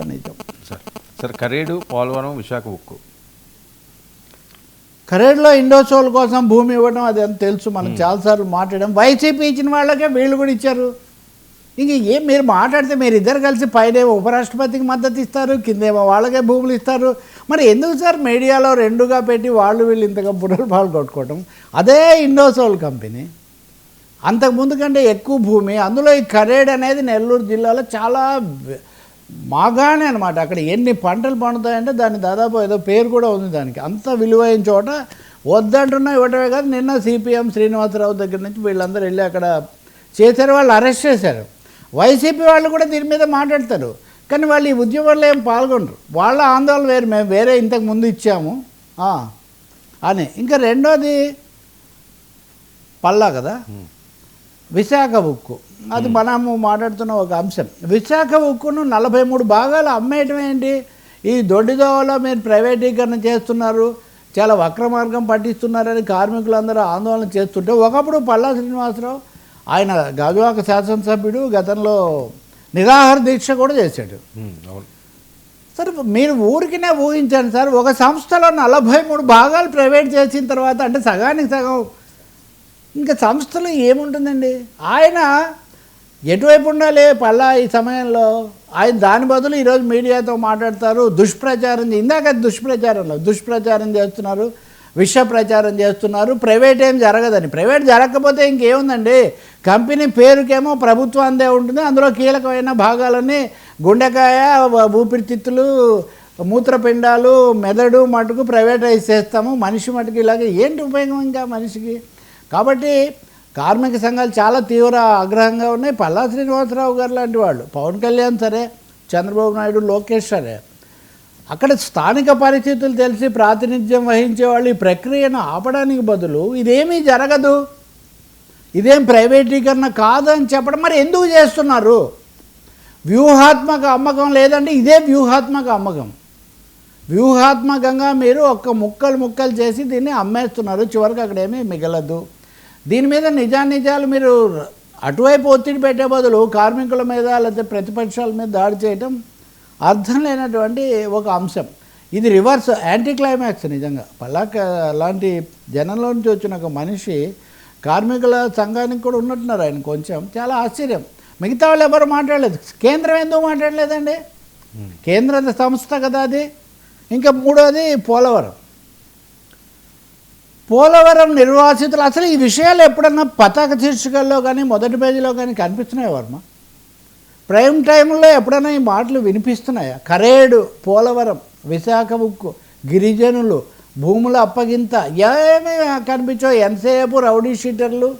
నిజం సార్ కరేడు పోలవరం విశాఖ ఉక్కు కరేడులో ఇండోసోల్ కోసం భూమి ఇవ్వడం అది అని తెలుసు, మనం చాలాసార్లు మాట్లాడాం. వైసీపీ ఇచ్చిన వాళ్ళకే వీళ్ళు కూడా ఇచ్చారు. ఇంక ఏం మీరు మాట్లాడితే మీరు ఇద్దరు కలిసి పైనేమో ఉపరాష్ట్రపతికి మద్దతు ఇస్తారు, కిందేమో వాళ్ళకే భూములు ఇస్తారు. మరి ఎందుకు సార్ మీడియాలో రెండుగా పెట్టి వాళ్ళు వీళ్ళు ఇంతగా బుర్రలు పాలు కొట్టుకోవటం? అదే ఇండోసోల్ కంపెనీ అంతకుముందు కంటే ఎక్కువ భూమి, అందులో ఈ కరేడ్ అనేది నెల్లూరు జిల్లాలో చాలా మాగానే అనమాట. అక్కడ ఎన్ని పంటలు పండుతాయంటే దాని దాదాపు ఏదో పేరు కూడా ఉంది దానికి. అంత విలువైన చోట వద్దంటున్నా ఇవ్వటమే కాదు, నిన్న సిపిఎం శ్రీనివాసరావు దగ్గర నుంచి వీళ్ళందరూ వెళ్ళి అక్కడ చేశారు, వాళ్ళు అరెస్ట్ చేశారు. వైసీపీ వాళ్ళు కూడా దీని మీద మాట్లాడతారు, కానీ వాళ్ళు ఈ ఉద్యమంలో ఏం పాల్గొనరు. వాళ్ళ ఆందోళన వేరు, మేము వేరే ఇంతకు ముందు ఇచ్చాము అని. ఇంకా రెండోది పల్లా కదా, విశాఖ ఉక్కు, అది మనము మాట్లాడుతున్న ఒక అంశం. విశాఖ ఉక్కును 43 భాగాలు అమ్మేయటం ఏంటి? ఈ దొడ్డిదోవలో మీరు ప్రైవేటీకరణ చేస్తున్నారు, చాలా వక్ర మార్గం పట్టిస్తున్నారని కార్మికులందరూ ఆందోళన చేస్తుంటే, ఒకప్పుడు పల్లా శ్రీనివాసరావు ఆయన గాజువాక శాసనసభ్యుడు, గతంలో నిరాహార దీక్ష కూడా చేశాడు. సరే మీరు ఊరికినే ఊహించండి సార్, ఒక సంస్థలో 43 భాగాలు ప్రైవేట్ చేసిన తర్వాత, అంటే సగానికి సగం ఇంకా సంస్థలు ఏముంటుందండి? ఆయన ఎటువైపు ఉండాలి పల్లా ఈ సమయంలో? ఆయన దాని బదులు ఈరోజు మీడియాతో మాట్లాడతారు, దుష్ప్రచారం, ఇందాక దుష్ప్రచారంలో దుష్ప్రచారం చేస్తున్నారు, విష ప్రచారం చేస్తున్నారు, ప్రైవేట్ ఏం జరగదని. ప్రైవేట్ జరగకపోతే ఇంకేముందండి? కంపెనీ పేరుకేమో ప్రభుత్వాందే ఉంటుంది, అందులో కీలకమైన భాగాలన్నీ గుండెకాయ, ఊపిరితిత్తులు, మూత్రపిండాలు, మెదడు మటుకు ప్రైవేటైజ్ చేస్తాము, మనిషి మటుకు ఇలాగే ఏంటి ఉపయోగం ఇంకా మనిషికి? కాబట్టి కార్మిక సంఘాలు చాలా తీవ్ర ఆగ్రహంగా ఉన్నాయి. పల్లా శ్రీనివాసరావు గారు లాంటి వాళ్ళు, పవన్ కళ్యాణ్ సరే, చంద్రబాబు నాయుడు, లోకేష్ సరే, అక్కడ స్థానిక పరిస్థితులు తెలిసి ప్రాతినిధ్యం వహించే వాళ్ళు ఈ ప్రక్రియను ఆపడానికి బదులు ఇదేమీ జరగదు, ఇదేం ప్రైవేటీకరణ కాదు అని చెప్పడం మరి ఎందుకు చేస్తున్నారు? వ్యూహాత్మక అమ్మకం లేదంటే ఇదే వ్యూహాత్మక అమ్మకం. వ్యూహాత్మకంగా మీరు ముక్కలు చేసి దీన్ని అమ్మేస్తున్నారు, చివరికి అక్కడేమీ మిగలదు. దీని మీద నిజాలు మీరు అటువైపు ఒత్తిడి పెట్టే బదులు కార్మికుల మీద లేకపోతే ప్రతిపక్షాల మీద దాడి చేయటం అర్థం లేనటువంటి ఒక అంశం. ఇది రివర్స్ యాంటీ క్లైమాక్స్ నిజంగా. పల్లాక అలాంటి జనంలో నుంచి వచ్చిన ఒక మనిషి కార్మికుల సంఘానికి కూడా ఉన్నట్టున్నారు ఆయన, కొంచెం చాలా ఆశ్చర్యం. మిగతా వాళ్ళు ఎవరు మాట్లాడలేదు, కేంద్రం ఎందుకు మాట్లాడలేదండి? కేంద్ర సంస్థ కదా అది. ఇంకా మూడోది పోలవరం నిర్వాసితులు. అసలు ఈ విషయాలు ఎప్పుడన్నా పతాక శీర్షికల్లో కానీ మొదటి పేజీలో కానీ కనిపిస్తున్నాయా వర్మ? ప్రైమ్ టైంలో ఎప్పుడైనా ఈ మాటలు వినిపిస్తున్నాయా? కరేడు, పోలవరం, విశాఖ ఉక్కు, గిరిజనులు, భూముల అప్పగింత, ఏమీ కనిపించవు. ఎంతసేపు రౌడీ షీటర్లు,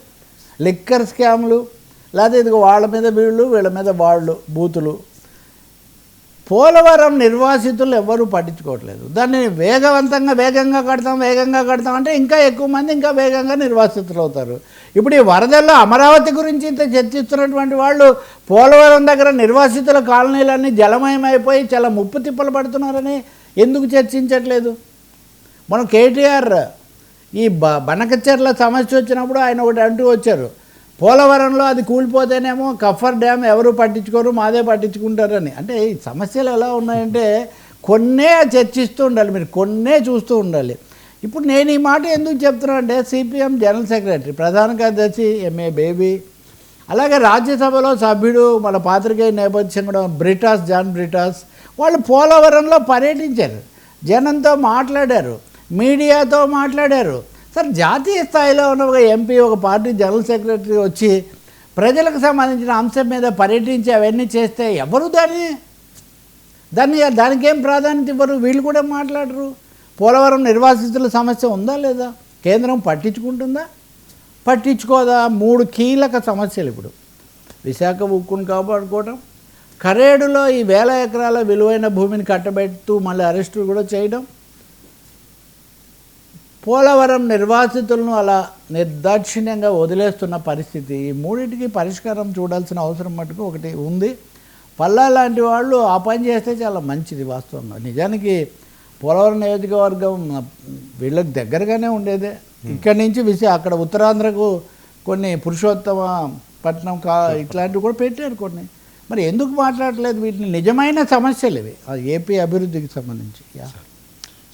లిక్కర్ స్కామ్లు, లేకపోతే ఇదిగో వాళ్ళ మీద వీళ్ళు, వీళ్ళ మీద వాళ్ళు, బూతులు. పోలవరం నిర్వాసితులు ఎవ్వరూ పట్టించుకోవట్లేదు. దాన్ని వేగంగా కడతాం అంటే ఇంకా ఎక్కువ మంది ఇంకా వేగంగా నిర్వాసితులు అవుతారు. ఇప్పుడు ఈ వరదల్లో అమరావతి గురించి ఇంత చర్చిస్తున్నటువంటి వాళ్ళు పోలవరం దగ్గర నిర్వాసితుల కాలనీలన్నీ జలమయమైపోయి చాలా ముప్పు తిప్పలు పడుతున్నారని ఎందుకు చర్చించట్లేదు? మనం కేటీఆర్ ఈ బనకచెర్ల సమస్య వచ్చినప్పుడు ఆయన ఒకటి అంటూ వచ్చారు, పోలవరంలో అది కూలిపోతేనేమో కఫర్ డ్యామ్ ఎవరు పట్టించుకోరు, మాదే పట్టించుకుంటారని. అంటే ఈ సమస్యలు ఎలా ఉన్నాయంటే కొన్నే చర్చిస్తూ ఉండాలి, మీరు కొన్నే చూస్తూ ఉండాలి. ఇప్పుడు నేను ఈ మాట ఎందుకు చెప్తున్నా అంటే, సిపిఎం జనరల్ సెక్రటరీ, ప్రధాన కార్యదర్శి ఎంఏ బేబీ, అలాగే రాజ్యసభలో సభ్యుడు, మన పాత్రికేయ నేపథ్యం కూడా జాన్ బ్రిటాస్, వాళ్ళు పోలవరంలో పర్యటించారు, జనంతో మాట్లాడారు, మీడియాతో మాట్లాడారు. సార్ జాతీయ స్థాయిలో ఉన్న ఒక ఎంపీ, ఒక పార్టీ జనరల్ సెక్రటరీ వచ్చి ప్రజలకు సంబంధించిన అంశం మీద పర్యటించి అవన్నీ చేస్తే ఎవరు దానికేం ప్రాధాన్యత ఇవ్వరు, వీళ్ళు కూడా మాట్లాడరు. పోలవరం నిర్వాసితుల సమస్య ఉందా లేదా? కేంద్రం పట్టించుకుంటుందా, పట్టించుకోదా? 3 కీలక సమస్యలు ఇప్పుడు. విశాఖ ఉక్కును కాపాడుకోవడం, కరేడులో ఈ 1000 ఎకరాల విలువైన భూమిని కట్టబెడుతూ మళ్ళీ అరెస్టులు కూడా చేయడం, పోలవరం నిర్వాసితులను అలా నిర్దాక్షిణ్యంగా వదిలేస్తున్న పరిస్థితి. ఈ మూడింటికి పరిష్కారం చూడాల్సిన అవసరం మటుకు ఒకటి ఉంది. పల్లా లాంటి వాళ్ళు ఆ పని చేస్తే చాలా మంచిది. వాస్తవంగా నిజానికి పోలవరం నియోజకవర్గం వీళ్ళకి దగ్గరగానే ఉండేదే. ఇక్కడి నుంచి అక్కడ ఉత్తరాంధ్రకు కొన్ని పురుషోత్తమ పట్నం ఇట్లాంటివి కూడా పెట్టారు కొన్ని. మరి ఎందుకు మాట్లాడలేదు వీటిని? నిజమైన సమస్యలు ఇవి ఏపీ అభివృద్ధికి సంబంధించి.